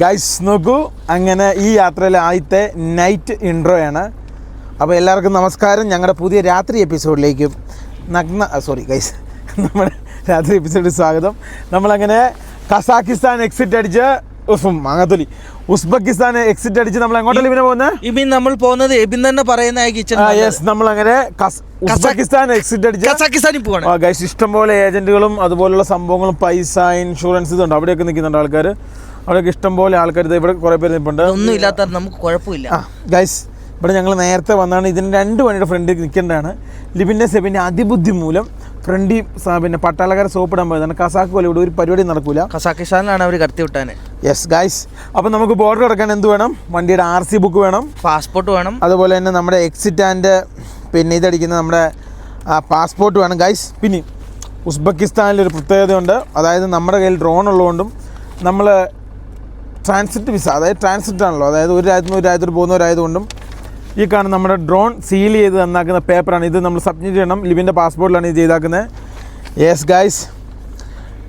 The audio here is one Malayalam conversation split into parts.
ഗൈസ് നോക്കൂ, അങ്ങനെ ഈ യാത്രയിലെ ആദ്യത്തെ നൈറ്റ് ഇൻട്രോയാണ്. അപ്പോൾ എല്ലാവർക്കും നമസ്കാരം. ഞങ്ങളുടെ പുതിയ രാത്രി എപ്പിസോഡിലേക്കും ഗൈസ് നമ്മുടെ രാത്രി എപ്പിസോഡിൽ സ്വാഗതം. നമ്മളങ്ങനെ കസാക്കിസ്ഥാൻ എക്സിറ്റ് അടിച്ച് ഉസ്ബെക്കിസ്ഥാൻ എക്സിറ്റ് അടിച്ച് നമ്മൾ എങ്ങോട്ടല്ലേ ഇവനെ പോകുന്നത്? നമ്മൾ പോകുന്നത് എബിൻ തന്നെ പറയുന്ന നമ്മളങ്ങനെ ഉസ്ബെക്കിസ്ഥാൻ എക്സിറ്റ് അടിച്ച് കസാക്കിസ്ഥാനിൽ പോവാണ്. ഗൈസ് ഇഷ്ടംപോലെ ഏജന്റുകളും അതുപോലുള്ള സംഭവങ്ങളും പൈസ ഇൻഷുറൻസ് ഇതുണ്ട്. അവിടെയൊക്കെ നിൽക്കുന്നുണ്ട് ആൾക്കാർ. അവിടെയൊക്കെ ഇഷ്ടംപോലെ ആൾക്കാർ ഇവിടെ കുറേ പേര് നിൽപ്പുണ്ട്. ഒന്നും ഇല്ലാത്ത നമുക്ക് കുഴപ്പമില്ല. ഗൈസ് ഇവിടെ ഞങ്ങൾ നേരത്തെ വന്നാണ്. ഇതിന് 2 വണ്ടിയുടെ ഫ്രണ്ടിൽ നിൽക്കേണ്ടതാണ്. ലിബിൻ്റെ സെബിൻ്റെ അതിബുദ്ധി മൂലം ഫ്രണ്ടിൽ പിന്നെ പട്ടാളക്കാരെ സോപ്പിടാൻ പോയതാണ്. കസാക്ക് പോലെ ഇവിടെ ഒരു പരിപാടി നടക്കൂല. കസാക്കിസ്ഥാനിലാണ് അവർ കടത്തി വിട്ടാൻ. യെസ് ഗൈസ്, അപ്പം നമുക്ക് ബോർഡർ കിടക്കാൻ എന്ത് വേണം? വണ്ടിയുടെ RC ബുക്ക് വേണം, പാസ്പോർട്ട് വേണം, അതുപോലെ തന്നെ നമ്മുടെ എക്സിറ്റ് ആൻഡ് പിന്നെ ഇതടിക്കുന്ന നമ്മുടെ പാസ്പോർട്ട് വേണം ഗൈസ്. പിന്നെ ഉസ്ബെക്കിസ്ഥാനിലൊരു പ്രത്യേകതയുണ്ട്. അതായത് നമ്മുടെ കയ്യിൽ ഡ്രോൺ ഉള്ളതുകൊണ്ടും നമ്മൾ ട്രാൻസിറ്റ് വിസ, അതായത് ട്രാൻസിറ്റ് ആണല്ലോ, അതായത് ഒരു രാജ്യത്ത് നിന്ന് ഒരു രാജ്യത്തോട് പോകുന്നവരായതുകൊണ്ടും ഈ കാണുന്ന നമ്മുടെ ഡ്രോൺ സീൽ ചെയ്ത് തന്നാക്കുന്ന പേപ്പറാണ്. ഇത് നമ്മൾ സബ്മിറ്റ് ചെയ്യണം. ലിബിൻ്റെ പാസ്പോർട്ടിലാണ് ഇത് ചെയ്താക്കുന്നത്. യെസ് ഗൈസ്,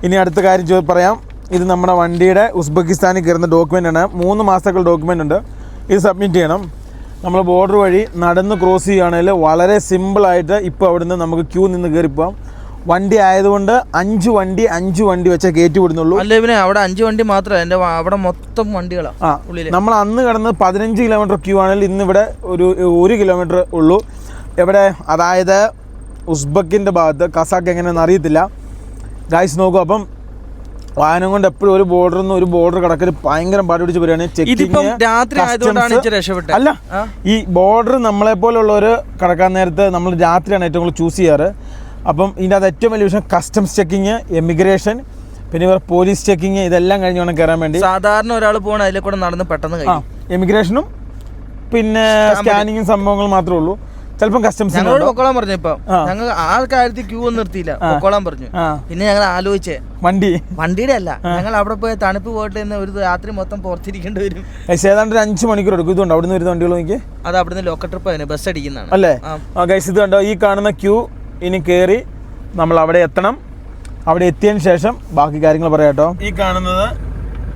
ഇനി അടുത്ത കാര്യം പറയാം. ഇത് നമ്മുടെ വണ്ടിയുടെ ഉസ്ബെക്കിസ്ഥാനിൽ കയറുന്ന ഡോക്യുമെൻ്റാണ്. 3 മാസത്തേക്കുള്ള ഡോക്യുമെൻ്റ് ഉണ്ട്. ഇത് സബ്മിറ്റ് ചെയ്യണം. നമ്മൾ ബോർഡർ വഴി നടന്ന് ക്രോസ് ചെയ്യുകയാണെങ്കിൽ വളരെ സിമ്പിളായിട്ട് ഇപ്പോൾ അവിടെ നിന്ന് നമുക്ക് ക്യൂ നിന്ന് കയറിപ്പോവാം. വണ്ടി ആയതുകൊണ്ട് 5 വണ്ടി വെച്ചാൽ കയറ്റി വിടുന്നുള്ളൂ. അല്ല ഇവനെ അവിടെ 5 വണ്ടി മാത്രമല്ല, അവിടെ മൊത്തം വണ്ടികളാണ്. നമ്മൾ അന്ന് കടന്ന് 15 കിലോമീറ്റർ ക്യൂ ആണെങ്കിൽ ഇന്നിവിടെ ഒരു 1 കിലോമീറ്റർ ഉള്ളൂ. എവിടെ? അതായത് ഉസ്ബെക്കിൻ്റെ ഭാഗത്ത്. കസാക്ക് എങ്ങനെയാണെന്ന് അറിയത്തില്ല ഗൈസ്. നോക്കൂ, അപ്പം വാഹനം കൊണ്ട് എപ്പോഴും ഒരു ബോർഡറിൽ നിന്ന് ഒരു ബോർഡർ കിടക്കൽ ഭയങ്കര പാട് പിടിച്ച് വരികയാണ്. അല്ല, ഈ ബോർഡർ നമ്മളെ പോലുള്ളവർ കടക്കാൻ നേരത്ത് നമ്മൾ രാത്രിയാണ് ഏറ്റവും കൂടുതൽ ചൂസ് ചെയ്യാറ്. അപ്പം ഇതിൻ്റെ അത് ഏറ്റവും വലിയ വിഷയം കസ്റ്റംസ് ചെക്കിങ്, എമിഗ്രേഷൻ, പിന്നെ ഇവർ പോലീസ് ചെക്കിങ്, ഇതെല്ലാം കഴിഞ്ഞ് വേണം കയറാൻ വേണ്ടി. സാധാരണ ഒരാൾ പോകണം അതിലെ കൂടെ നടന്ന് പെട്ടെന്ന് എമിഗ്രേഷനും പിന്നെ സ്കാനിങ്ങും സംഭവങ്ങൾ മാത്രമേ ഉള്ളൂ. ചിലപ്പോൾ കസ്റ്റംസ് ഞങ്ങളോട് പൊക്കോളാൻ പറഞ്ഞു. ഇപ്പം ഞങ്ങൾ ആൾക്കാരത്തി ക്യൂ ഒന്നും നിർത്തിയില്ല, പൊക്കോളാൻ പറഞ്ഞു. പിന്നെ ഞങ്ങൾ ആലോചിച്ചേ വണ്ടിയുടെ അല്ല, ഞങ്ങൾ അവിടെ പോയി തണുപ്പ് പോയിട്ട് ഒരു രാത്രി മൊത്തം പുറത്തിരിക്കേണ്ടി വരും. ഏതാണ്ട് 5 മണിക്കൂർ എടുക്കും. ഇതുണ്ട് അവിടെ നിന്ന് വരുന്ന വണ്ടികൾ നോക്കി. അത് അവിടുന്ന് ലോക്കൽ ട്രിപ്പ് ബസ് അടിക്കുന്നതാണ് അല്ലേ? ഗൈസ് ഇത് കണ്ടോ, ഈ കാണുന്ന ക്യൂ ഇനി കയറി നമ്മൾ അവിടെ എത്തണം. അവിടെ എത്തിയതിന് ശേഷം ബാക്കി കാര്യങ്ങൾ പറയാം കേട്ടോ. ഈ കാണുന്നത്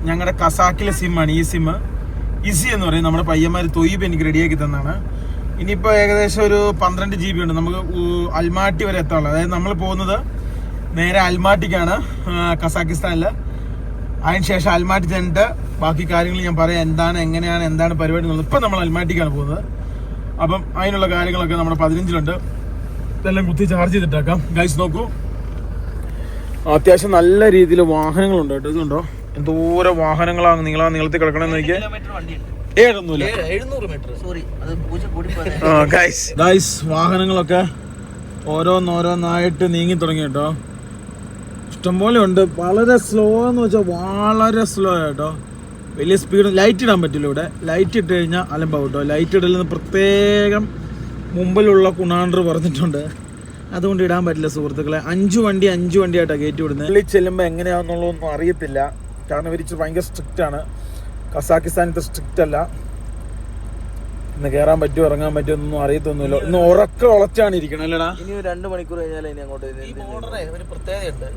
ഞങ്ങളുടെ കസാക്കിലെ സിമ്മാണ്. ഈ സിമ്മ് ഇസി എന്ന് പറയും. നമ്മുടെ പയ്യന്മാർ തൊയ്യ് എനിക്ക് റെഡിയാക്കി തന്നാണ്. ഇനിയിപ്പോൾ ഏകദേശം ഒരു 12 GB ഉണ്ട്. നമുക്ക് അൽമാട്ടി വരെ എത്താനുള്ളത്. അതായത് നമ്മൾ പോകുന്നത് നേരെ അൽമാട്ടിക്കാണ്, കസാക്കിസ്ഥാനിൽ. അതിന് ശേഷം അൽമാട്ടി ചെന്നിട്ട് ബാക്കി കാര്യങ്ങൾ ഞാൻ പറയാം. എന്താണ് പരിപാടി എന്നുള്ളത്. ഇപ്പം നമ്മൾ അൽമാട്ടിക്കാണ് പോകുന്നത്. അപ്പം അതിനുള്ള കാര്യങ്ങളൊക്കെ നമ്മുടെ 15-ലുണ്ട്. ഇതെല്ലാം കുത്തി ചാർജ് ചെയ്തിട്ടേക്കാം. ഗൈസ് നോക്കൂ, അത്യാവശ്യം നല്ല രീതിയിൽ വാഹനങ്ങളുണ്ട് കേട്ടോ. ഇതുണ്ടോ എന്തോരം വാഹനങ്ങളാണ് നീളത്തിൽ കിടക്കണമെന്ന് നോക്കിയാൽ. ഗൈസ് വാഹനങ്ങളൊക്കെ ഓരോന്നോരോന്നായിട്ട് നീങ്ങി തുടങ്ങി കേട്ടോ. ഇഷ്ടംപോലെ ഉണ്ട്. വളരെ സ്ലോ എന്ന് വെച്ചാൽ വളരെ സ്ലോ കേട്ടോ. വലിയ സ്പീഡ്. ലൈറ്റ് ഇടാൻ പറ്റില്ല ഇവിടെ. ലൈറ്റ് ഇട്ട് കഴിഞ്ഞാൽ അലമ്പാവും കേട്ടോ. ലൈറ്റ് ഇടലെന്ന് പ്രത്യേകം മുമ്പിലുള്ള കുണാണ്ടർ പറഞ്ഞിട്ടുണ്ട്. അതുകൊണ്ട് ഇടാൻ പറ്റില്ല സുഹൃത്തുക്കളെ. 5 വണ്ടിയായിട്ടാണ് കയറ്റി വിടുന്നത്. ഉള്ളിൽ ചെല്ലുമ്പോൾ എങ്ങനെയാണെന്നുള്ളതൊന്നും അറിയത്തില്ല. കാരണം ഇവർ ഭയങ്കര സ്ട്രിക്റ്റ് ആണ്. കസാക്കിസ്ഥാനത്തെ സ്ട്രിക്റ്റ് അല്ല. ഇന്ന് കയറാൻ പറ്റുമോ ഇറങ്ങാൻ പറ്റുമോ എന്നൊന്നും അറിയത്തൊന്നുമില്ല. ഇന്ന് ഉറച്ചാണ് ഇരിക്കണം അല്ലടാ. ഇനി 2 മണിക്കൂർ കഴിഞ്ഞാൽ ഇനി അങ്ങോട്ട് ഒരു പ്രത്യേകതയുണ്ട്.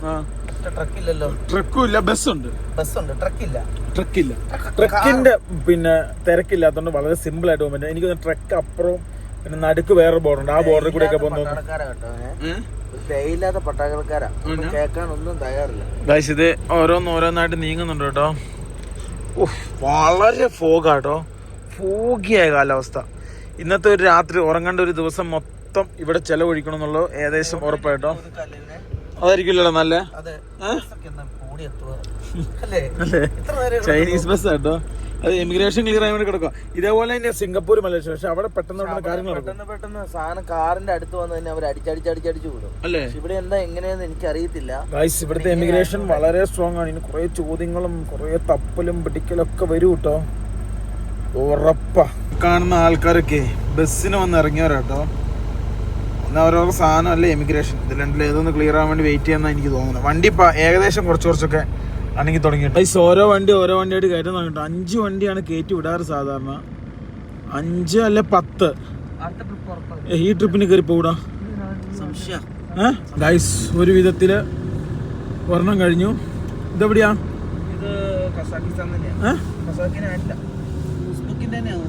ട്രക്കും ഇല്ല, ബസ്സുണ്ട്. ട്രക്കില്ല. ട്രക്കിന്റെ പിന്നെ തിരക്കില്ലാത്തതുകൊണ്ട് വളരെ സിമ്പിൾ ആയിട്ട് പോകാൻ പറ്റും. എനിക്ക് ട്രക്ക് അപ്പുറവും പിന്നെ നടുക്ക് വേറെ ബോർഡുണ്ട്. ആ ബോർഡറിൽ കൂടെ ഒക്കെ പോകുന്നത് ഗൈസ്. ഇത് ഓരോന്നായിട്ട് നീങ്ങുന്നുണ്ട് കേട്ടോ. വളരെ ഫോഗാട്ടോ. ഫോഗിയായ കാലാവസ്ഥ. ഇന്നത്തെ ഒരു രാത്രി ഉറങ്ങേണ്ട ഒരു ദിവസം മൊത്തം ഇവിടെ ചെലവഴിക്കണം എന്നുള്ളത് ഏകദേശം ഉറപ്പായിട്ടോ. അതായിരിക്കില്ലല്ലോ നല്ല ചൈനീസ് ബസ് കേട്ടോ. അത് എമിഗ്രേഷൻ ക്ലിയർ ആയി വേണ്ടി കിടക്കുക. ഇതേപോലെ തന്നെ സിംഗപ്പൂർ, മലേഷ്യ. പക്ഷെ അവിടെ പെട്ടെന്ന് കാര്യങ്ങൾ പെട്ടെന്ന് സാധനം കാറിന്റെ അടുത്ത് വന്ന് തന്നെ അവർ അടിച്ചടിച്ചു വിടും അല്ലേ. ഇവിടെ എന്താ എങ്ങനെയാന്ന് എനിക്ക് അറിയത്തില്ല. ഗൈസ് ഇവിടുത്തെ എമിഗ്രേഷൻ വളരെ സ്ട്രോങ് ആണ്. ഇനി കുറെ ചോദ്യങ്ങളും കുറെ തപ്പലും പിടിക്കലും ഒക്കെ വരും കേട്ടോ. ഉറപ്പാ. കാണുന്ന ആൾക്കാരൊക്കെ ബസ്സിന് വന്ന് ഇറങ്ങിയവരാട്ടോ. എന്നാൽ ഓരോ സാധനം അല്ലേ എമിഗ്രേഷൻ. ഇത് രണ്ടിൽ ഏതൊന്ന് ക്ലിയർ ആവാൻ വേണ്ടി വെയിറ്റ് ചെയ്യാന്നാണ് എനിക്ക് തോന്നുന്നത്. വണ്ടി ഇപ്പം ഏകദേശം കുറച്ചൊക്കെ അനങ്ങി തുടങ്ങിയിട്ട്. ഓരോ വണ്ടിയായിട്ട് കയറ്റാൻ തുടങ്ങിയിട്ട്. 5 വണ്ടിയാണ് കയറ്റി വിടാറ് സാധാരണ. 5 അല്ലെ 10 ഈ ട്രിപ്പിന് കയറി പോകൂടാ. ഗൈസ് ഒരു വിധത്തില് ഒരെണ്ണം കഴിഞ്ഞു. ഇതെവിടെയാ? കസാക്കിസ്ഥാൻ തന്നെയാ. കസാക്കിനല്ല, ഉസ്ബെക്കിന്റെ തന്നെയാണ്.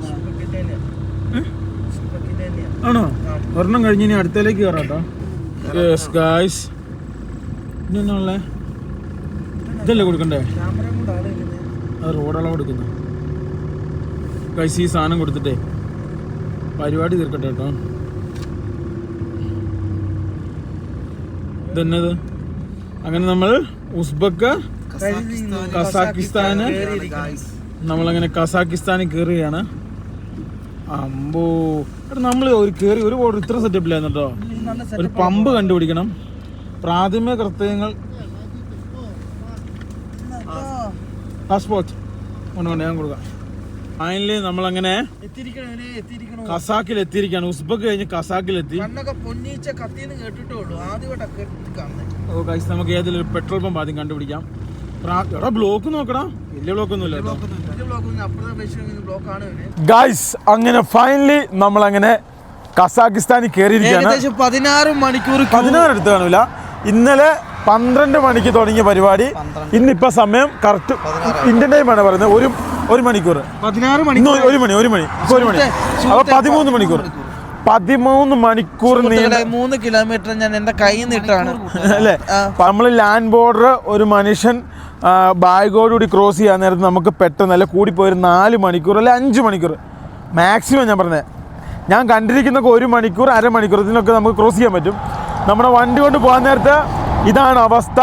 ആണോ? ഒരെണ്ണം കഴിഞ്ഞ് ഇനി അടുത്തേക്ക് കയറാട്ടോ. ഇതെന്നാണല്ലേ? ഇതല്ലേ കൊടുക്കണ്ടേ? അത് റോഡളവ് കൊടുക്കുന്നു ഗൈസ്. ഈ സാധനം കൊടുത്തിട്ടേ പരിപാടി തീർക്കട്ടെ കേട്ടോ. ഇതെന്നത് അങ്ങനെ നമ്മൾ ഉസ്ബക്ക് കസാക്കിസ്ഥാന് നമ്മളങ്ങനെ കസാക്കിസ്ഥാനിൽ കയറുകയാണ്. അമ്പോ നമ്മൾ ഒരു കയറി ഒരു ബോർഡർ ഇത്ര സെറ്റപ്പിലായിരുന്നു കേട്ടോ. ഒരു പമ്പ് കണ്ടുപിടിക്കണം. പ്രാഥമിക കൃത്യങ്ങൾ പാസ്പോർട്ട് കൊണ്ടുകൊണ്ട് ഞാൻ കൊടുക്കാം. ഫൈനലി നമ്മളങ്ങനെ കസാക്കിൽ എത്തിയിരിക്കുകയാണ്. ഉസ്ബക്ക് കഴിഞ്ഞ് കസാക്കിലെത്തി. ഓ ഗൈസ്, നമുക്ക് ഏതെങ്കിലും ഒരു പെട്രോൾ പമ്പ് ആദ്യം കണ്ടുപിടിക്കാം. എടാ ബ്ലോക്ക് നോക്കടാ, വലിയ ബ്ലോക്ക് ഒന്നുമില്ല ഗൈസ്. അങ്ങനെ ഫൈനലി നമ്മളങ്ങനെ കസാക്കിസ്ഥാനിൽ കയറിയിരിക്കുകയാണ്. 16 മണിക്കൂർ 16 എടുത്ത് കാണൂല. ഇന്നലെ 12 മണിക്ക് തുടങ്ങിയ പരിപാടി ഇന്നിപ്പോ സമയം കറക്റ്റ് ഇന്ത്യൻ ടൈമാണ് പറയുന്നത്. ഒരു മണിക്കൂർ 16 മണി ഒരു മണി അപ്പൊ 13 മണിക്കൂർ 13 മണിക്കൂർ 3 കിലോമീറ്റർ ഞാൻ എന്റെ കയ്യിൽ നിന്നിട്ടാണ് അല്ലേ. നമ്മൾ ലാൻഡ് ബോർഡർ ഒരു മനുഷ്യൻ ബാഗോടുകൂടി ക്രോസ് ചെയ്യാൻ നേരത്ത് നമുക്ക് പെട്ടെന്ന് അല്ല കൂടിപ്പോയി 4 മണിക്കൂർ അല്ലെ 5 മണിക്കൂർ മാക്സിമം. ഞാൻ പറഞ്ഞത് ഞാൻ കണ്ടിരിക്കുന്നൊക്കെ 1 മണിക്കൂർ അരമണിക്കൂർ ഇതിനൊക്കെ നമുക്ക് ക്രോസ് ചെയ്യാൻ പറ്റും. നമ്മുടെ വണ്ടി കൊണ്ട് പോകാൻ നേരത്ത് ഇതാണ് അവസ്ഥ.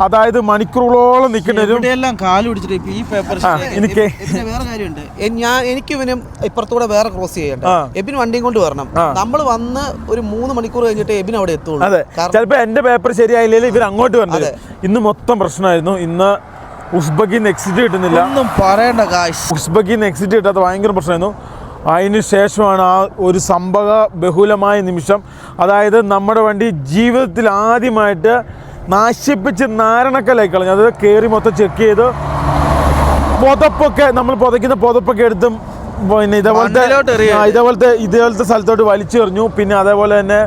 അതായത് മണിക്കൂറുകളോളം നിൽക്കേണ്ടി വരും. കാല് പിടിച്ചിട്ട് ഈ പേപ്പർ എനിക്ക് വേറെ കാര്യമുണ്ട്. എനിക്ക് ഇവനും ഇപ്പുറത്തൂടെ വേറെ ക്രോസ് ചെയ്യണ്ട. എബിൻ വണ്ടിയും കൊണ്ട് വരണം. നമ്മൾ വന്ന് ഒരു 3 മണിക്കൂർ കഴിഞ്ഞിട്ട് എബിൻ അവിടെ എത്തുള്ളൂ. അതെ, ചിലപ്പോ എന്റെ പേപ്പർ ശരിയായില്ലെങ്കിൽ ഇവർ അങ്ങോട്ട് വന്നത്. ഇന്ന് മൊത്തം പ്രശ്നമായിരുന്നു. ഇന്ന് ഉസ്ബക്കിന്ന് എക്സിറ്റ് കിട്ടുന്നില്ല. ഒന്നും പറയണ്ട കാശ്. ഉസ്ബക്കിന്ന് എക്സിറ്റ് കിട്ടാത്ത ഭയങ്കര പ്രശ്നമായിരുന്നു. അതിന് ശേഷമാണ് ആ ഒരു സംഭവ ബഹുലമായ നിമിഷം. അതായത് നമ്മുടെ വണ്ടി ജീവിതത്തിൽ ആദ്യമായിട്ട് നാശിപ്പിച്ച് നാരണക്കലായി കളഞ്ഞു. അത് കയറി മൊത്തം ചെക്ക് ചെയ്ത് പുതപ്പൊക്കെ നമ്മൾ പുതയ്ക്കുന്ന പുതപ്പൊക്കെ എടുത്തും പിന്നെ ഇതേപോലത്തെ സ്ഥലത്തോട്ട് വലിച്ചു എറിഞ്ഞു. പിന്നെ അതേപോലെ തന്നെ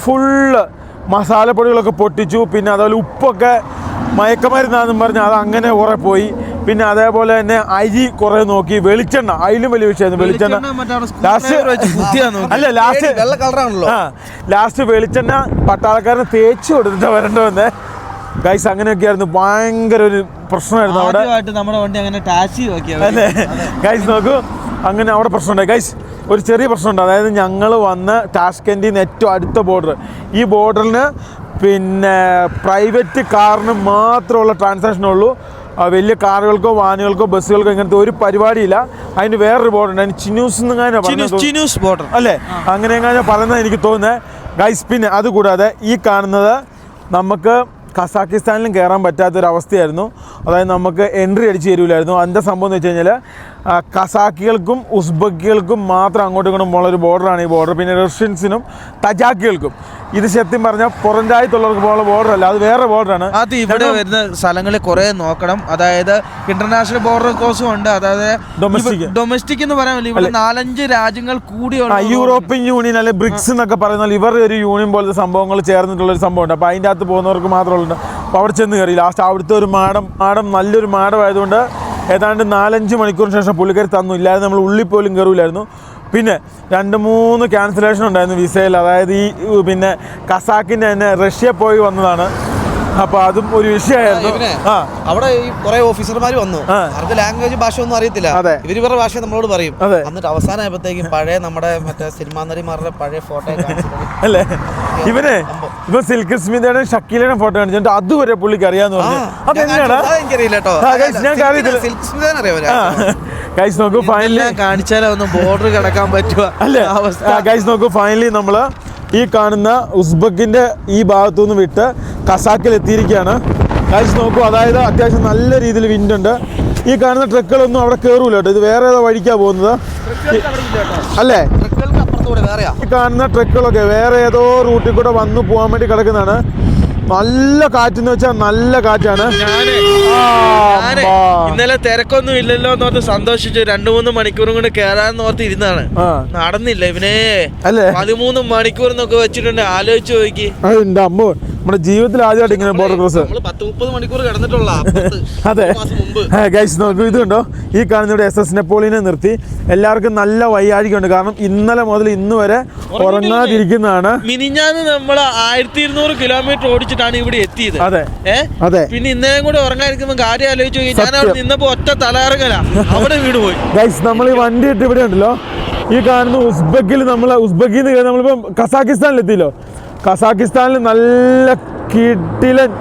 ഫുള്ള് മസാലപ്പൊടികളൊക്കെ പൊട്ടിച്ചു. പിന്നെ അതേപോലെ ഉപ്പൊക്കെ മയക്കമരുന്നാണെന്നും പറഞ്ഞ് അത് അങ്ങനെ കുറേ പോയി. പിന്നെ അതേപോലെ തന്നെ അരി കുറേ നോക്കി. വെളിച്ചെണ്ണ അതിലും വലിയ വിഷയമായിരുന്നു. വെളിച്ചെണ്ണ ലാസ്റ്റ് വെളിച്ചെണ്ണ പട്ടാളക്കാരനെ തേച്ച് കൊടുത്തിട്ട് വരേണ്ടവന്നെ ഗൈസ്. അങ്ങനെയൊക്കെ ആയിരുന്നു. ഭയങ്കര ഒരു പ്രശ്നമായിരുന്നു അവിടെ. നമ്മുടെ വണ്ടി അങ്ങനെ ടാക്സി അല്ലേ ഗൈസ്? നോക്കൂ, അങ്ങനെ അവിടെ പ്രശ്നമുണ്ട് ഗൈസ്. ഒരു ചെറിയ പ്രശ്നമുണ്ട്. അതായത് ഞങ്ങൾ വന്ന് ടാഷ്കെൻഡിൽ നിന്ന് ഏറ്റവും അടുത്ത ബോർഡർ. ഈ ബോർഡറിന് പിന്നെ പ്രൈവറ്റ് കാറിന് മാത്രമുള്ള ട്രാൻസാക്ഷനുള്ളൂ. വലിയ കാറുകൾക്കോ വാനുകൾക്കോ ബസ്സുകൾക്കോ ഇങ്ങനത്തെ ഒരു പരിപാടിയില്ല. അതിന് വേറൊരു ബോർഡർ ഉണ്ട്. ചിനൂസ് ബോർഡർ അല്ലേ? അങ്ങനെ എങ്ങനെ പറയുന്നത് എനിക്ക് തോന്നുന്നത് ഗൈസ്. പിന്നെ അതുകൂടാതെ ഈ കാണുന്നത് നമുക്ക് കസാക്കിസ്ഥാനിലും കയറാൻ പറ്റാത്തൊരവസ്ഥയായിരുന്നു. അതായത് നമുക്ക് എൻട്രി അടിച്ച് തരൂലായിരുന്നു. അതിൻ്റെ സംഭവം എന്ന് വെച്ച് കഴിഞ്ഞാൽ കസാക്കികൾക്കും ഉസ്ബക്കികൾക്കും മാത്രം അങ്ങോട്ടും ഇങ്ങോട്ടും പോലുള്ളൊരു ബോർഡറാണ് ഈ ബോർഡർ. പിന്നെ റഷ്യൻസിനും തജാക്കികൾക്കും. ഇത് സത്യം പറഞ്ഞാൽ പുറം രാജ്യത്തുള്ളവർക്ക് പോലുള്ള ബോർഡറല്ല, അത് വേറെ ബോർഡറാണ്. അത് ഇവിടെ വരുന്ന സ്ഥലങ്ങളിൽ കുറേ നോക്കണം. അതായത് ഇന്റർനാഷണൽ ബോർഡർ ക്രോസും ഉണ്ട്. അതായത് ഡൊമസ്റ്റിക് എന്ന് പറയാൻ ഇവിടെ 4-5 രാജ്യങ്ങൾ കൂടിയുള്ള യൂറോപ്യൻ യൂണിയൻ അല്ലെ ബ്രിക്സ് എന്നൊക്കെ പറയുന്ന ഇവർ ഒരു യൂണിയൻ പോലത്തെ സംഭവങ്ങൾ ചേർന്നിട്ടുള്ളൊരു സംഭവമുണ്ട്. അപ്പോൾ അതിൻ്റെ അകത്ത് പോകുന്നവർക്ക് മാത്രമുണ്ട്. അപ്പോൾ അവിടെ ചെന്ന് കയറി ലാസ്റ്റ് അവിടുത്തെ ഒരു മാഡം നല്ലൊരു മാഡമായതുകൊണ്ട് ഏതാണ്ട് 4-5 മണിക്കൂറിന് ശേഷം പുള്ളിക്കാരി തന്നു. ഇല്ലാതെ നമ്മൾ ഉള്ളിൽ പോലും കയറില്ലായിരുന്നു. പിന്നെ 2-3 ക്യാൻസലേഷൻ ഉണ്ടായിരുന്നു വിസയിൽ. അതായത് ഈ പിന്നെ കസാക്കിൻ്റെ തന്നെ റഷ്യ പോയി വന്നതാണ്. അപ്പൊ അതും ഒരു വിഷയമായിരുന്നു. അവിടെ ഈ കുറെ ഓഫീസർമാർ വന്നു. അവർക്ക് ലാംഗ്വേജ് ഭാഷ ഒന്നും അറിയത്തില്ല. ഇവരുടെ ഭാഷ നമ്മളോട് പറയും. എന്നിട്ട് അവസാനമായപ്പോഴത്തേക്കും പഴയ നമ്മുടെ മറ്റേ സിനിമാ നടിമാരുടെ പഴയ ഫോട്ടോ അല്ലേ ഇപ്പൊ സിൽക്ക് സ്മിതയുടെ ഷക്കീലയുടെ ഫോട്ടോ കാണിച്ചിട്ട് അതുവരെ പുള്ളിക്ക് അറിയാന്ന് പറഞ്ഞു. അതെങ്ങനെയാണ് ഗൈസ് നോക്കൂ, ഫൈനലി കാണിച്ചാലൊന്നും ബോർഡർ കിടക്കാൻ പറ്റുക അല്ലേ? ഗൈസ് നോക്കൂ, ഫൈനലി നമ്മള് ഈ കാണുന്ന ഉസ്ബക്കിന്റെ ഈ ഭാഗത്തുനിന്ന് വിട്ട് കസാക്കിൽ എത്തിയിരിക്കുകയാണ്. ഗൈസ് നോക്കൂ, അതായത് അത്യാവശ്യം നല്ല രീതിയിൽ വിൻഡ് ഉണ്ട്. ഈ കാണുന്ന ട്രക്കുകളൊന്നും അവിടെ കയറൂല കേട്ടോ. ഇത് വേറെ ഏതോ വഴിക്കാണ് പോകുന്നത് അല്ലേ? ഈ കാണുന്ന ട്രക്കുകളൊക്കെ വേറെ ഏതോ റൂട്ടിൽ കൂടെ വന്നു പോകാൻ വേണ്ടി കിടക്കുന്നതാണ്. നല്ല കാറ്റെന്ന് വെച്ചാൽ നല്ല കാറ്റാണ്. ഇന്നലെ തിരക്കൊന്നും ഇല്ലല്ലോ എന്നോർത്ത് സന്തോഷിച്ചു. 2-3 മണിക്കൂറും കൊണ്ട് കേറാന്ന് ഓർത്ത് ഇരുന്നാണ്. നടന്നില്ല ഇവനെ. 13 മണിക്കൂർ എന്നൊക്കെ വെച്ചിട്ടുണ്ട്. ആലോചിച്ച് നോക്കി. എന്റെ അമ്മ നമ്മുടെ ജീവിതത്തിൽ ആദ്യമായിട്ട് ഇങ്ങനെ ബോർഡർ ക്രോസ്. 10-30 മണിക്കൂർ കിടന്നിട്ടുള്ള. അതെ ഗൈസ്, നോക്കൂ, ഇതുണ്ടോ ഈ കാണുന്ന ഇവിടെ SS നെപ്പോളിയനെ നിർത്തി. എല്ലാവർക്കും നല്ല വയ്യാഴികയുണ്ട്. കാരണം ഇന്നലെ മുതൽ ഇന്ന് വരെ ഉറങ്ങാതിരിക്കുന്നതാണ്. മിനിഞ്ഞാന്ന് നമ്മൾ 1200 കിലോമീറ്റർ ഓടിച്ചിട്ടാണ് ഇവിടെ എത്തിയത്. അതെ അതെ. പിന്നെ ഇന്നലെയും കൂടെ ഉറങ്ങാതിരിക്കുമ്പോൾ കാര്യം ആലോചിച്ച് നോക്കി. ഞാൻ അവിടെ നിന്നപ്പോ ഒറ്റ തലകറങ്ങല, അവിടെ വീട് പോയി. ഗൈസ്, നമ്മൾ ഈ വണ്ടി ഇട്ട് ഇവിടെ ഉണ്ടല്ലോ, ഈ കാണുന്ന ഉസ്ബെക്കിൽ ഉസ്ബെക്കിൽ നിന്ന് നമ്മളിപ്പം കസാക്കിസ്ഥാനിലെത്തിയല്ലോ. കസാക്കിസ്ഥാനിൽ നല്ല കിടിലൻ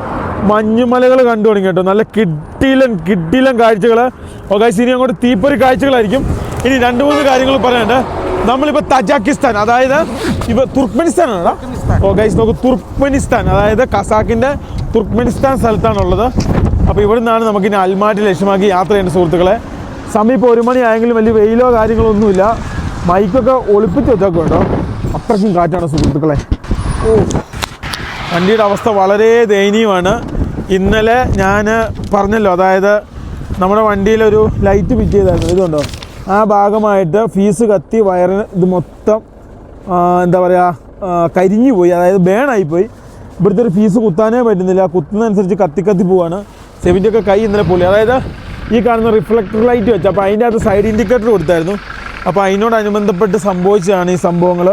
മഞ്ഞുമലകൾ കണ്ടു തുടങ്ങി കേട്ടോ. നല്ല കിടിലൻ കാഴ്ചകൾ. ഓ ഗൈസ്, ഇനി അങ്ങോട്ട് തീപ്പൊരി കാഴ്ചകളായിരിക്കും. ഇനി 2-3 കാര്യങ്ങൾ പറയാനുണ്ട്. നമ്മളിപ്പോൾ തജാക്കിസ്ഥാൻ, അതായത് ഇപ്പോൾ തുർക്ക്മെനിസ്ഥാനാണ്. ഓ ഗൈസ് നോക്കൂ, തുർക്ക്മെനിസ്ഥാൻ, അതായത് കസാക്കിൻ്റെ തുർക്ക്മെനിസ്ഥാൻ സ്ഥലത്താണുള്ളത്. അപ്പോൾ ഇവിടെ നിന്നാണ് നമുക്കിനി അൽമാട്ടി ലക്ഷ്യമാക്കി യാത്ര ചെയ്യേണ്ട സുഹൃത്തുക്കളെ. സമയം ഇപ്പോൾ 1 മണി ആയെങ്കിലും വലിയ വെയിലോ കാര്യങ്ങളോ ഒന്നുമില്ല. മൈക്കൊക്കെ ഒളിപ്പിച്ച് വെച്ചൊക്കെ ഉണ്ടോ, അത്രയ്ക്കും കാറ്റാണ് സുഹൃത്തുക്കളെ. ഓ, വണ്ടിയുടെ അവസ്ഥ വളരെ ദയനീയമാണ്. ഇന്നലെ ഞാൻ പറഞ്ഞല്ലോ, അതായത് നമ്മുടെ വണ്ടിയിലൊരു ലൈറ്റ് ഫിറ്റ് ചെയ്തായിരുന്നു. ഇതുണ്ടോ, ആ ഭാഗമായിട്ട് ഫീസ് കത്തി വയറിന് ഇത് മൊത്തം എന്താ പറയുക കരിഞ്ഞു പോയി, അതായത് ബേണായിപ്പോയി. ഇവിടുത്തെ ഒരു ഫീസ് കുത്താനേ പറ്റുന്നില്ല. കുത്തുന്നതനുസരിച്ച് കത്തി പോവാണ്. സെവിൻ്റെയൊക്കെ കൈ ഇന്നലെ പൊളി. അതായത് ഈ കാണുന്ന റിഫ്ലക്ടർ ലൈറ്റ് വെച്ച്, അപ്പോൾ അതിൻ്റെ അകത്ത് സൈഡ് ഇൻഡിക്കേറ്റർ കൊടുത്തായിരുന്നു. അപ്പോൾ അതിനോടനുബന്ധപ്പെട്ട് സംഭവിച്ചതാണ് ഈ സംഭവങ്ങൾ.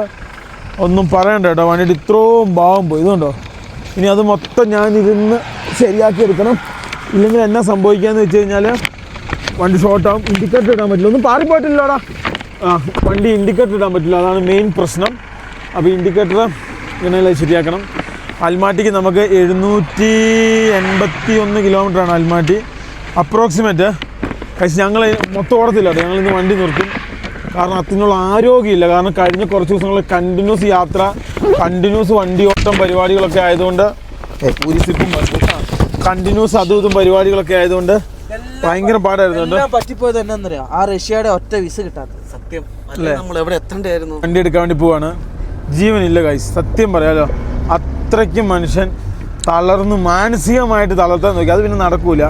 ഒന്നും പറയണ്ട കേട്ടോ, വണ്ടിയുടെ ഇത്രയും ഭാവം പോയി. ഇതുകൊണ്ടോ, ഇനി അത് മൊത്തം ഞാനിരുന്ന് ശരിയാക്കി എടുക്കണം. ഇല്ലെങ്കിൽ എന്നാ സംഭവിക്കാമെന്ന് വെച്ച് കഴിഞ്ഞാൽ വണ്ടി ഷോർട്ടാവും. ഇൻഡിക്കേറ്റർ ഇടാൻ പറ്റില്ല, ഒന്നും പാറിപ്പോയിട്ടില്ലടാ. വണ്ടി ഇൻഡിക്കേറ്റർ ഇടാൻ പറ്റില്ല, അതാണ് മെയിൻ പ്രശ്നം. അപ്പോൾ ഇൻഡിക്കേറ്റർ ഇങ്ങനെയല്ല ശരിയാക്കണം. അൽമാട്ടിക്ക് നമുക്ക് 781 കിലോമീറ്ററാണ് അൽമാട്ടി അപ്രോക്സിമേറ്റ്. കഴിച്ച് ഞങ്ങൾ മൊത്തം ഓടത്തില്ല കേട്ടോ, ഞങ്ങളിന്ന് വണ്ടി നിർത്തും. കാരണം അതിനുള്ള ആരോഗ്യമില്ല. കാരണം കഴിഞ്ഞ കുറച്ച് ദിവസങ്ങൾ കണ്ടിന്യൂസ് യാത്ര, കണ്ടിന്യൂസ് വണ്ടി ഓട്ടം പരിപാടികളൊക്കെ ആയതുകൊണ്ട്, കണ്ടിന്യൂസ് അതും ഇതും പരിപാടികളൊക്കെ ആയതുകൊണ്ട് ഭയങ്കര പാടായിരുന്നു. പറ്റിപ്പോയത് എന്നാ ആ റഷ്യയുടെ ഒറ്റ വിസ കിട്ടാത്തത്. സത്യം അല്ലേ, നമ്മൾ എവിടെ എത്തേണ്ടായിരുന്നു. വണ്ടി എടുക്കാൻ വേണ്ടി പോവാണ്, ജീവനില്ല ഗൈസ്. സത്യം പറയാലോ, അത്രയ്ക്കും മനുഷ്യൻ തളർന്ന് മാനസികമായിട്ട് തളർത്താൻ നോക്കി. അത് പിന്നെ നടക്കൂല.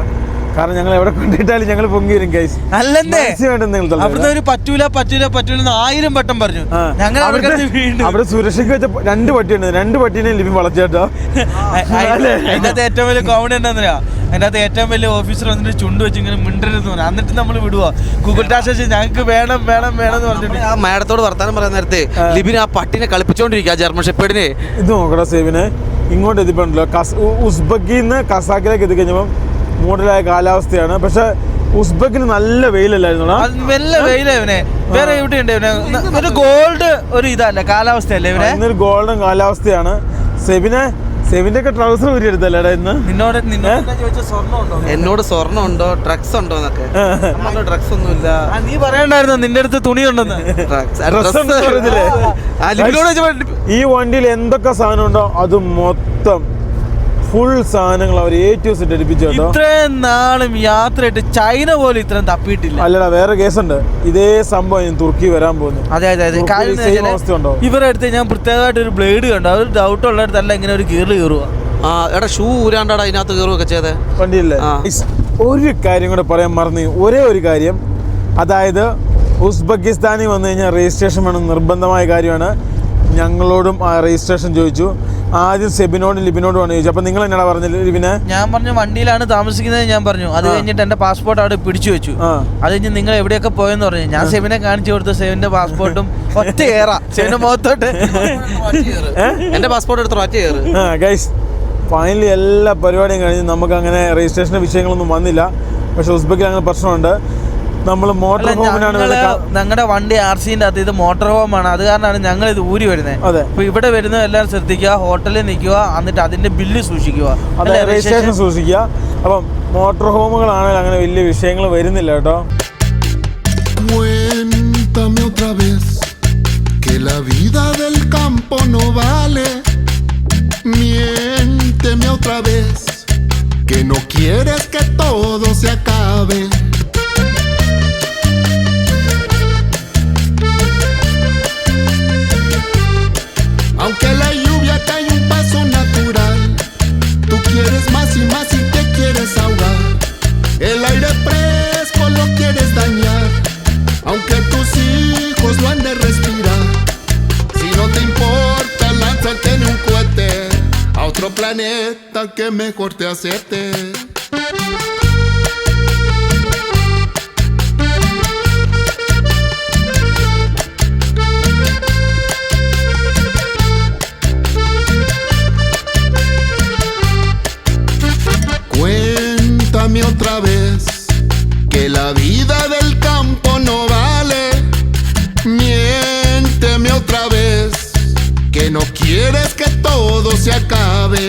കാരണം ഞങ്ങൾ എവിടെ കൊണ്ടിട്ടാലും ഞങ്ങൾ പൊങ്ങി വരും ഗൈസ്. അവിടുന്ന് പറ്റൂല 1000 വട്ടം പറഞ്ഞു. അവിടെ സുരക്ഷയ്ക്ക് വെച്ച 2 പട്ടിയുണ്ട്. 2 പട്ടീനെ ലിപി വളച്ചേട്ടോ. അതിനകത്ത് ഏറ്റവും വലിയ കോമഡി എന്താ, അതിനകത്ത് ഏറ്റവും വലിയ ഓഫീസർ വന്നിട്ട് ചുണ്ട് വെച്ച് ഇങ്ങനെ മിണ്ടരുത്. എന്നിട്ട് നമ്മൾ വിടുവാ ഗൂഗിൾ ട്രാൻസ്ലേഷൻ, ഞങ്ങൾക്ക് വേണം എന്ന് പറഞ്ഞിട്ട്. ആ മാഡത്തോട് വർത്താനം പറയാൻ നേരത്തെ ലിബിന് ആ പട്ടിനെ കളിപ്പിച്ചോണ്ടിരിക്കുക, ജർമ്മൻ ഷെപ്പേർഡിനെ. ഇത് നോക്കടാ സേവിനെ, ഇങ്ങോട്ട് എത്തിപ്പെട്ടുണ്ടല്ലോ. ഉസ്ബെക്കിൽ നിന്ന് കസാക്കിലേക്ക് എത്തിക്കഴിഞ്ഞപ്പം മൂടലായ കാലാവസ്ഥയാണ്. പക്ഷെ ഉസ്ബെക്കിന് നല്ല വെയിലല്ലായിരുന്നു. നല്ല വെയിലവനെ വേറെ എവിടെയുണ്ട് ഒരു ഗോൾഡ് ഒരു ഇതല്ല കാലാവസ്ഥയല്ലേ ഇവനെ. ഇന്നൊരു ഗോൾഡൻ കാലാവസ്ഥയാണ്. സെവിന്റെ ഒക്കെ ട്രൗസർ ഊരി എടുത്തല്ലേടാ ഇന്ന്. എന്നോട് സ്വർണ്ണം ഉണ്ടോ ഡ്രഗ്സ് ഉണ്ടോ എന്നൊക്കെ. ഡ്രഗ്സ് ഒന്നുമില്ല. നീ പറയണ്ടായിരുന്നു നിന്റെ അടുത്ത് തുണി ഉണ്ടെന്ന്. ഈ വണ്ടിയിൽ എന്തൊക്കെ സാധനം ഉണ്ടോ അത് മൊത്തം ഫുൾ സാധനങ്ങൾ അവർ A to Z എടുപ്പിച്ചു കേട്ടോ. ഇത്രയും നാളും യാത്രയായിട്ട് ചൈന പോലും ഇത്രയും തപ്പിയിട്ടില്ല. അല്ലടാ, വേറെ കേസുണ്ട്. ഇതേ സംഭവം തുർക്കി വരാൻ പോകുന്നു. അതെ ഇവരുടെ അടുത്ത് ഞാൻ പ്രത്യേകമായിട്ട് ഒരു ബ്ലേഡ് കണ്ടു. അത് ഡൗട്ട് ഉള്ളിടത്തല്ല ഇങ്ങനെ ഒരു ഗിയറിൽ കയറുക. എടാ ഷൂ ഊരാണ്ടാടാ അതിനകത്ത് കയറുകയൊക്കെ ചെയ്തേ വണ്ടിയില്ലേ. ഒരു കാര്യം കൂടെ പറയാൻ മറന്നു, ഒരേ ഒരു കാര്യം. അതായത് ഉസ്ബെക്കിസ്ഥാനിൽ വന്നു കഴിഞ്ഞാൽ രജിസ്ട്രേഷൻ വേണം, നിർബന്ധമായ കാര്യമാണ്. ഞങ്ങളോടും ആ രജിസ്ട്രേഷൻ ചോദിച്ചു. ആദ്യം സെബിനോടും ലിബിനോടുമാണ് ചോദിച്ചു. അപ്പൊ നിങ്ങൾ എന്നാ പറഞ്ഞത് ലിബിനെ? ഞാൻ പറഞ്ഞു വണ്ടിയിലാണ് താമസിക്കുന്നത് ഞാൻ പറഞ്ഞു. അത് കഴിഞ്ഞിട്ട് എന്റെ പാസ്പോർട്ട് അവിടെ പിടിച്ചു വെച്ചു. അത് കഴിഞ്ഞ് നിങ്ങൾ എവിടെയൊക്കെ പോയെന്ന് പറഞ്ഞു. ഞാൻ സെബിനെ കാണിച്ചു കൊടുത്തു. സെബിന്റെ പാസ്പോർട്ടും ഒറ്റ കയറാ സെബിന്റെ മുഖത്തോട്ട് എന്റെ പാസ്പോർട്ട് എടുത്തോ ഒറ്റ കയറ്. ഗൈസ് ഫൈനലി എല്ലാ പരിപാടിയും കഴിഞ്ഞ് നമുക്ക് അങ്ങനെ രജിസ്ട്രേഷന്റെ വിഷയങ്ങളൊന്നും വന്നില്ല. പക്ഷെ ഉസ്ബെക്കിൽ അങ്ങനെ പ്രശ്നമുണ്ട്. നമ്മൾ മോട്ടോർ ഹോമിനാണ് ഞങ്ങളുടെ വണ്ടി RC-ന്റെ അത് ഇത് മോട്ടോർ ഹോമാണ്. അത് കാരണമാണ് ഞങ്ങൾ ഇത് ഊരി വരുന്നത്. അപ്പൊ ഇവിടെ വരുന്ന എല്ലാവരും ശ്രദ്ധിക്കുക, ഹോട്ടലിൽ നിൽക്കുക, എന്നിട്ട് അതിന്റെ ബില്ല് സൂക്ഷിക്കുക, രജിസ്ട്രേഷൻ സൂക്ഷിക്കുക. അപ്പം മോട്ടോർ ഹോമുകളാണെങ്കിൽ അങ്ങനെ വലിയ വിഷയങ്ങൾ വരുന്നില്ല കേട്ടോ. Aunque la lluvia cae un paso natural, tú quieres más y más y te quieres ahogar. El aire fresco lo quieres dañar, aunque tus hijos lo han de respirar. Si no te importa, lánzate en un cohete a otro planeta. planeta que mejor te acepte. Cuéntame otra vez que la vida del campo no vale. Miénteme otra vez que no quieres que todo se acabe.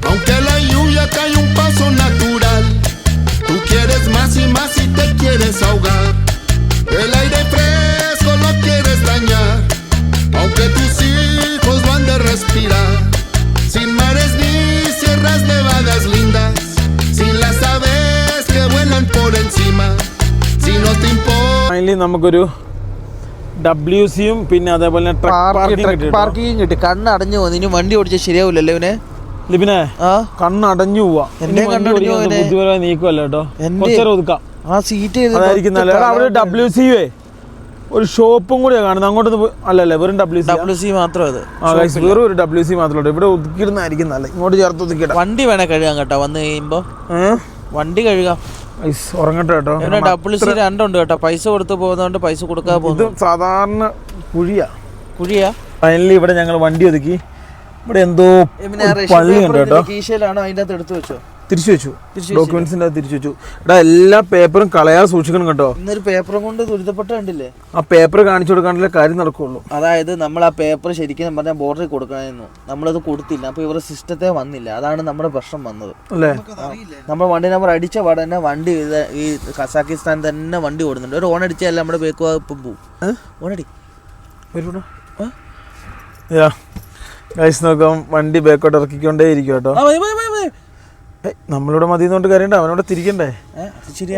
Aunque la lluvia cae un paso natural, tú quieres más y más y te quieres ahogar. El aire fresco lo quieres dañar, aunque tus hijos no han de respirar. Sin mares ni sierras nevadas lindas, sin las aves que vuelan por encima. Si no te importa. Finally നമുക്കൊരു WCയും പിന്നെ അതേപോലെ ട്രക്ക് പാർക്കിംഗ് കിട്ടി. കണ്ണ് അടഞ്ഞു പോകുന്നു. ഇനി വണ്ടി ഓടിച്ചാൽ ശരിയാവില്ലല്ലോ ഇവനെ. ലിബിനെ ആ കണ്ണടഞ്ഞു പോവാ. എന്നെ കണ്ണടഞ്ഞു പോവാ. ബുദ്ധിപരമായി നീക്കുമല്ലോ കേട്ടോ. കുറച്ചേരം ഒതുക്കാം. ആ സീറ്റ് അതായിരിക്കും നല്ലത്. അവിടെ WCയേ ഒരു ഷോപ്പും കൂടിയാണ് കാണുന്നത്. അങ്ങോട്ട് അല്ലല്ലേ, വെറും WC മാത്രം അത്. വെറും ഒരു WC മാത്രമേ. ഇവിടെ ഒതുക്കിടുന്നതായിരിക്കും നല്ല. ഇങ്ങോട്ട് ചേർത്ത് ഒതുക്കിടാം. വണ്ടി വേണേ കഴുകാം കേട്ടോ. വന്ന് കഴിയുമ്പോ വണ്ടി കഴുകാം. ഉറങ്ങട്ടെ കേട്ടോ. WC 2 ഉണ്ട് കേട്ടോ. പൈസ കൊടുത്ത് പോകുന്നതുകൊണ്ട് പൈസ കൊടുക്കാതെ പോകുന്നു. ഇത് സാധാരണ കുഴിയാ. ഫൈനലി ഇവിടെ ഞങ്ങൾ വണ്ടി ഒതുക്കി. ഇവിടെ എന്തോ പള്ളി ഉണ്ട് കേട്ടോ. കീശയിലാണോ അതിൻ്റെ അകത്ത് എടുത്തു വെച്ചോ? തിരിച്ചു വെച്ചു. ഡോക്യുമെന്റ്സിന്റെ തിരിച്ചു വെച്ചു. ഇവിടെ എല്ലാ പേപ്പറും കളയാതെ സൂക്ഷിക്കണം കേട്ടോ. ഇന്നൊരു പേപ്പറും കൊണ്ട് ദുരിതപ്പെട്ട കണ്ടില്ലേ? ആ പേപ്പർ കാണിച്ചു കൊടുക്കാണ്ടല്ലേ കാര്യം നടക്കുള്ളൂ. അതായത് നമ്മൾ ആ പേപ്പർ ശരിക്കും പറഞ്ഞാൽ ബോർഡറിൽ കൊടുക്കണമായിരുന്നു. നമ്മളത് കൊടുത്തില്ല. അപ്പോൾ ഇവരുടെ സിസ്റ്റത്തെ വന്നില്ല. അതാണ് നമ്മുടെ പ്രശ്നം വന്നത് അല്ലേ. നമ്മൾ വണ്ടി നമ്പർ അടിച്ച പാടെ തന്നെ വണ്ടി ഈ കസാക്കിസ്ഥാൻ തന്നെ വണ്ടി ഓടുന്നുണ്ട്. ഒരു ഓൺ അടിച്ചാൽ നമ്മുടെ ബേക്ക് ഇപ്പം പോവും. ഓണടി നോക്കാം. വണ്ടി ബേക്കോട്ട് ഇറക്കിക്കൊണ്ടേ ഇരിക്കും കേട്ടോ. നമ്മളിവിടെ മതിയെന്നുകൊണ്ട് കാര്യണ്ട. അവനോട് തിരിക്കണ്ടേ.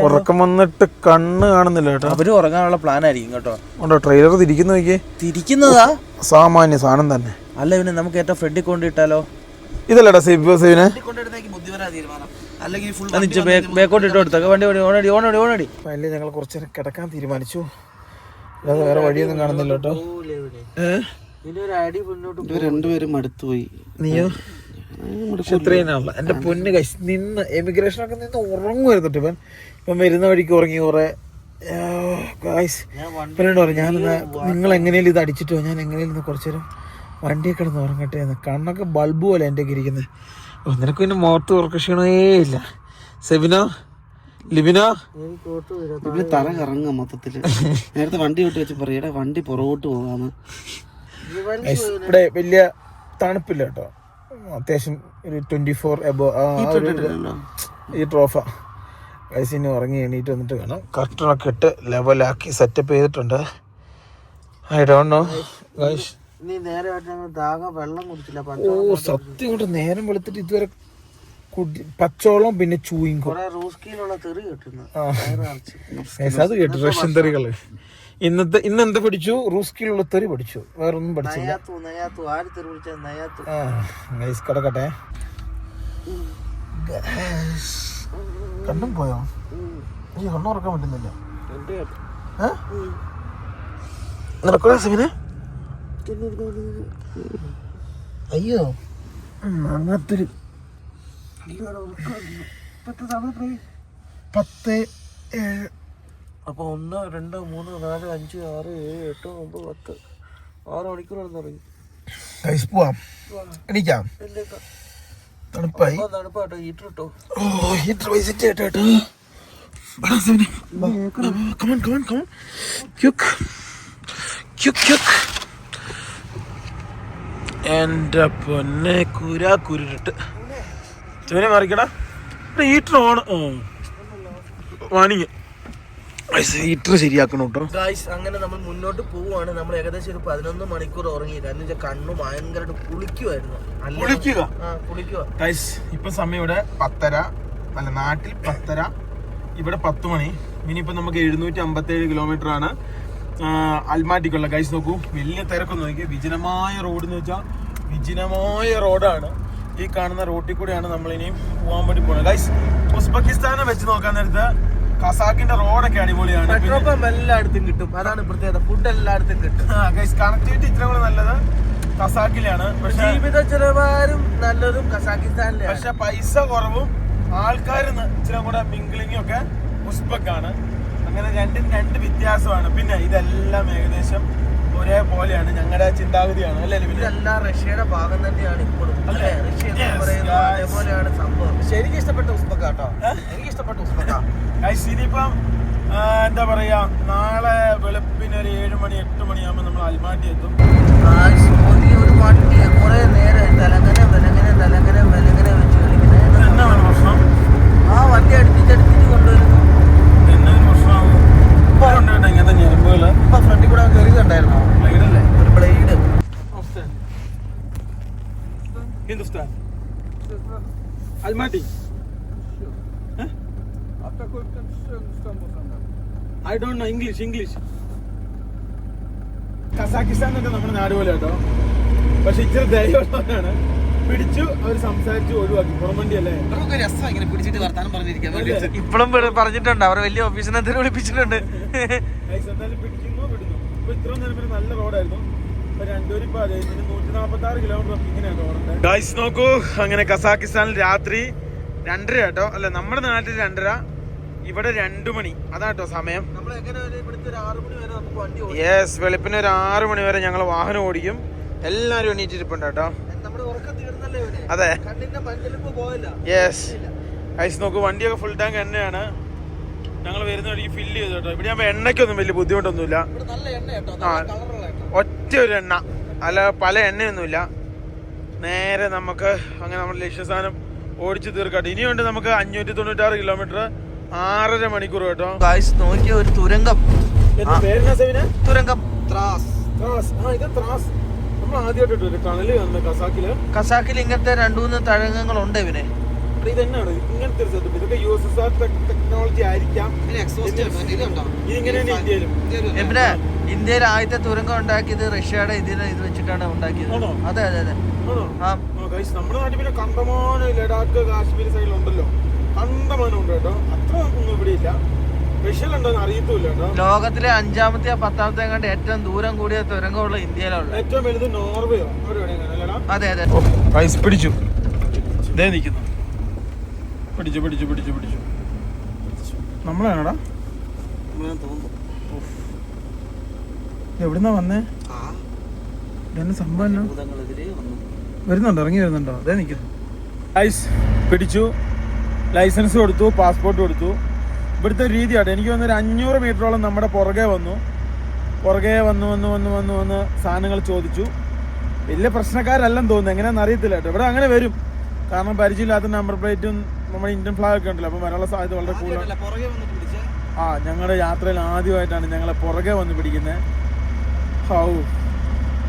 ഉറക്കം വന്നിട്ട് കണ്ണ് കാണുന്നില്ല കേട്ടോ. അവര് ഉറങ്ങാനുള്ള പ്ലാൻ ആയിരിക്കും കേട്ടോ. ഉണ്ടോ ട്രെയിലർ തിരിക്കുന്നു നോക്കിയേ. തിരിക്കുന്നതാ സാമാന്യ സാധനം തന്നെ. അല്ല ഇവനെ നമുക്ക് ഏറ്റവും ഫ്രണ്ടിൽ കൊണ്ടിട്ടാലോ? ഇതല്ലേടാ സേവിനെ ബേക്കോട്ട് ഇട്ട് കൊടുത്തൊക്കെ വണ്ടി ഓണടി. ഫൈനലി ഞങ്ങൾ കുറച്ച് നേരം കിടക്കാൻ തീരുമാനിച്ചു. അല്ലാതെ വേറെ വഴിയൊന്നും കാണുന്നില്ല കേട്ടോ. രണ്ടുപേരും മടുത്തുപോയി. നീയോ? ഇത്രേനാണല്ലോ എന്റെ പൊന്ന് കഴിച്ച് നിന്ന് എമിഗ്രേഷനൊക്കെ നിന്ന് ഉറങ്ങുമായിരുന്നു കേട്ടോ. ഇപ്പം വരുന്ന വഴിക്ക് ഉറങ്ങി കുറെ പിന്നീട് പറഞ്ഞു ഞാനെന്നാ നിങ്ങൾ എങ്ങനെയും ഇത് അടിച്ചിട്ടോ, ഞാൻ എങ്ങനെയും കുറച്ചു നേരം വണ്ടിയെ കിടന്ന് ഉറങ്ങട്ടെ എന്ന്. കണ്ണൊക്കെ ബൾബ് പോലെ എൻ്റെ ഒക്കെ ഇരിക്കുന്നത്. നിനക്ക് പിന്നെ മുഖത്ത് ഉറക്ക ക്ഷീണമേ ഇല്ല. സെബിനോ ലിബിനോ ഇവിടെ തല കറങ്ങുക മൊത്തത്തില്. നേരത്തെ വണ്ടി വിട്ട് വെച്ച് പറയടേ വണ്ടി പുറകോട്ട് പോകാന്ന്. ഇവിടെ വലിയ തണുപ്പില്ല കേട്ടോ. അത്യാവശ്യം ഒരു 24 എബോ ഈ ട്രോഫ വയസ്സിന് ഉറങ്ങി എണീറ്റ് വന്നിട്ട് വേണം. കർട്ടനൊക്കെ ഇട്ട് ലെവലാക്കി സെറ്റപ്പ് ചെയ്തിട്ടുണ്ട്. I don't know guys. ഓ സത്യം കൊണ്ട് നേരം വെളുത്തിട്ട് ഇതുവരെ പച്ചോളം പിന്നെ ചൂയിങ് അത് കേട്ടു. റഷ്യൻ തെറികള് ഇന്ന് എന്താ പഠിച്ചു? റൂസ്കിലുള്ള തെറി പഠിച്ചു. വേറൊന്നും പഠിച്ചില്ല. കിടക്കട്ടെ. കണ്ണും പോയോ? ഈ കണ്ണു ഉറക്കാൻ പറ്റുന്നില്ല. നടക്കൂല സിമിനെ. അയ്യോ അങ്ങനത്തൊരു 10, 7. അപ്പൊ 1, 2, 3, 4, 5, 6, 7, 8, 9, 10 6 മണിക്കൂറാണെന്ന് പറയും. പോവാം. എണീക്കാം. തണുപ്പായി. തണുപ്പാട്ടോ. ഹീറ്റർ ഇട്ടോ. ഓ ഹീറ്റർ വൈസിറ്റ് കേട്ടോ. എന്റെ പൊന്നെ കുരുട്ട് ചെവനെ മാറിക്കടാ. ഹീറ്റർ ഓൺ വാണിങ്. ഹീറ്റർ ശരിയാക്കണം കേട്ടോ. അങ്ങനെ നമ്മൾ മുന്നോട്ട് പോവുകയാണ്. നമ്മൾ ഏകദേശം ഒരു 11 മണിക്കൂർ ഉറങ്ങി. കാരണം വെച്ചാൽ കണ്ണു ഭയങ്കരമായിട്ട് കുളിക്കുമായിരുന്നു. ഇപ്പൊ സമയം ഇവിടെ 10:30. അല്ല നാട്ടിൽ 10:30, ഇവിടെ 10 മണി. ഇനിയിപ്പോ നമുക്ക് 757 കിലോമീറ്റർ ആണ് അൽമാറ്റിക്കുള്ള. ഗൈസ് നോക്കൂ, വലിയ തിരക്കൊന്നും നോക്കി. വിജനമായ റോഡ് എന്ന് വെച്ചാൽ വിജനമായ റോഡാണ്. ഈ കാണുന്ന റോഡിൽ കൂടെയാണ് നമ്മൾ ഇനിയും പോകാൻ വേണ്ടി പോകുന്നത്. ഗൈസ് ഉസ്ബെക്കിസ്ഥാനെ വെച്ച് നോക്കാൻ നേരത്ത് കസാക്കിന്റെ റോഡൊക്കെ അടിപൊളിയാണ്. പെട്രോൾ പമ്പ് എല്ലായിടത്തും കിട്ടും, അതാണ് പ്രത്യേകത. ഫുഡ് എല്ലായിടത്തും കിട്ടും. കണക്ടിവിറ്റി ഇത്ര കൂടെ നല്ലത് കസാക്കിലാണ്. പക്ഷെ ജീവിത ചെലവാരും നല്ലതും കസാക്കിസ്ഥാനിലാണ്. പക്ഷെ പൈസ കുറവും ആൾക്കാർ ഇച്ചിരി കൂടെ മിംഗ്ലിങ്ങും ഒക്കെ ഉസ്ബക്കാണ്. അങ്ങനെ രണ്ടും രണ്ട് വ്യത്യാസമാണ്. പിന്നെ ഇതെല്ലാം ഏകദേശം ഒരേപോലെയാണ്, ഞങ്ങളുടെ ചിന്താഗതിയാണ് അല്ലേ? ഇതെല്ലാം റഷ്യയുടെ ഭാഗം തന്നെയാണ് ഇപ്പോഴും അല്ലേ? റഷ്യ എന്ന് പറയുന്നത് അതേപോലെയാണ് സംഭവം. പക്ഷെ എനിക്ക് ഇഷ്ടപ്പെട്ട ഉസ്ബക്ക കേട്ടോ, എനിക്ക് ഇഷ്ടപ്പെട്ട ഉസ്ബക്ക. ഇനിയിപ്പം എന്താ പറയാ, നാളെ വെളുപ്പിന് ഒരു 7 മണി 8 മണിയാകുമ്പോൾ നമ്മൾ അൽമാട്ടി എത്തും. ഒരു വണ്ടി കുറെ നേരം തലങ്ങനെ വെച്ച് കളിക്കുന്നത്. എന്നാണ് പ്രശ്നം? ആ വണ്ടി അടുപ്പിച്ച് കൊണ്ടുവരുന്നു. എന്നൊരു പ്രശ്നമാകും ഇങ്ങനത്തെ ഞെരുമ്പുകള്. ഇപ്പൊ ഫ്രണ്ടിൽ കൂടെ കയറിയിട്ടുണ്ടായിരുന്നോ? ബ്ലേഡല്ലേ? ഒരു blade. Hindustan Almatti. I don't know English. Kazakhstan എന്നൊക്കെ നമ്മുടെ നാട് പോലെ കേട്ടോ. പക്ഷെ ഇച്ചിരി ധൈര്യമുള്ളവരാണ്. പിടിച്ചു, അവർ സംസാരിച്ചു ഒഴിവാക്കി. പുറമണ്ടി അല്ലേ? ഇങ്ങനെ പിടിച്ചിട്ട് വർത്താനം പറഞ്ഞിരിക്കാൻ ഇപ്പോഴും പറഞ്ഞിട്ടുണ്ട്. അവരെ വലിയ ഓഫീസിനെ വിളിപ്പിച്ചിട്ടുണ്ട്. എന്തായാലും പിടിക്കുന്നു വിടുന്നു. ഇപ്പൊ ഇത്രയും നേരം നല്ല റോഡായിരുന്നു. ഇപ്പൊ രണ്ടുപേരും ഇപ്പൊ അതെ 146 കിലോമീറ്റർ ഇങ്ങനെയാണ് റോഡുണ്ട്. ഗൈസ് നോക്കൂ, അങ്ങനെ കസാക്കിസ്ഥാനിൽ രാത്രി 2:30 കേട്ടോ. അല്ല, നമ്മുടെ നാട്ടിൽ 2:30, ഇവിടെ 2 മണി. അതാട്ടോ സമയം. യെസ്, വെളുപ്പിന് ഒരു 6 മണി വരെ ഞങ്ങൾ വാഹനം ഓടിക്കും. എല്ലാരും എണീറ്റിരിപ്പുണ്ട് കേട്ടോ. അതെ, യെസ്. ഐസ് നോക്കൂ, വണ്ടിയൊക്കെ ഫുൾ ടാങ്ക് എണ്ണയാണ്. ഞങ്ങൾ വരുന്ന വഴിക്ക് ഫില്ല് ചെയ്തു കേട്ടോ. ഇവിടെ ആകുമ്പോൾ എണ്ണയ്ക്കൊന്നും വലിയ ബുദ്ധിമുട്ടൊന്നുമില്ല. ആ, ഒറ്റ ഒരു എണ്ണ, അല്ല പല എണ്ണയൊന്നുമില്ല. നേരെ നമുക്ക് അങ്ങനെ നമ്മുടെ ലക്ഷ്യസ്ഥാനം ഓടിച്ചു തീർക്കട്ടെ. ഇനിയുണ്ട് നമുക്ക് 596 കിലോമീറ്റർ, 6.5 മണിക്കൂർ കേട്ടോ. നോക്കിയ ഒരു തുരങ്കം. തുരങ്കം നമ്മൾ ആദ്യമായിട്ട് ടണല് കാണുന്നത് കസാക്കില് ഇങ്ങനത്തെ 2-3 തഴങ്കങ്ങളുണ്ട് ഇവനെ. ഇതെന്നാണ് ഇങ്ങനത്തെ ഒരു സെറ്റപ്പ്? ഇതൊക്കെ USSR ടെക്നോളജി ആയിരിക്കാം. പിന്നെ ഇന്ത്യയിൽ ആദ്യത്തെ തുരങ്കം ഉണ്ടാക്കിയത് റഷ്യയുടെ ഇത് വെച്ചിട്ടാണ് ഉണ്ടാക്കിയത്. അതെ അതെ അതെ. നമ്മുടെ നാട്ടിൽ പിന്നെ കണ്ടമാനം ലഡാക്ക് കാശ്മീർ സൈഡിലുണ്ടല്ലോ, കണ്ടമാനം ഉണ്ട് കേട്ടോ. അത്ര ഒന്നും ഇവിടെ ഇല്ല. സ്പെഷ്യൽ ഉണ്ടോന്ന് അറിയത്തില്ല കേട്ടോ. ലോകത്തിലെ 5ാമത്തെ 10ാമത്തെ കണ്ട് ഏറ്റവും ദൂരം കൂടിയ തുരങ്കമുള്ള ഇന്ത്യയിലുള്ള ഏറ്റവും വലുത് നോർവേയോ? അതെ അതെ. പിടിച്ചു, ഇതേ നിൽക്കുന്നു. പിടിച്ചു നമ്മളാണോടാ? എവിടുന്നാ വന്നേ? ഇതെന്നെ സംഭവം വരുന്നുണ്ടോ? ഇറങ്ങി വരുന്നുണ്ടോ? അതേ നിൽക്കുന്നു. പിടിച്ചു, ലൈസൻസ് കൊടുത്തു, പാസ്പോർട്ട് കൊടുത്തു. ഇവിടുത്തെ രീതിയാണ് എനിക്ക് തോന്നുന്നു 500 മീറ്ററോളം നമ്മുടെ പുറകെ വന്ന് സാധനങ്ങൾ ചോദിച്ചു. വലിയ പ്രശ്നക്കാരല്ലെന്ന് തോന്നുന്നു, എങ്ങനെയാണെന്ന് അറിയത്തില്ല കേട്ടോ. ഇവിടെ അങ്ങനെ വരും, കാരണം പരിചയമില്ലാത്ത നമ്പർ പ്ലേറ്റും നമ്മുടെ ഇന്ത്യൻ ഫ്ലാഗ് ഒക്കെ ഉണ്ടല്ലോ, അപ്പം വരാനുള്ള സാധ്യത വളരെ കൂടുതലാണ്. ഞങ്ങളുടെ യാത്രയിൽ ആദ്യമായിട്ടാണ് ഞങ്ങളെ പുറകെ വന്ന് പിടിക്കുന്നത്.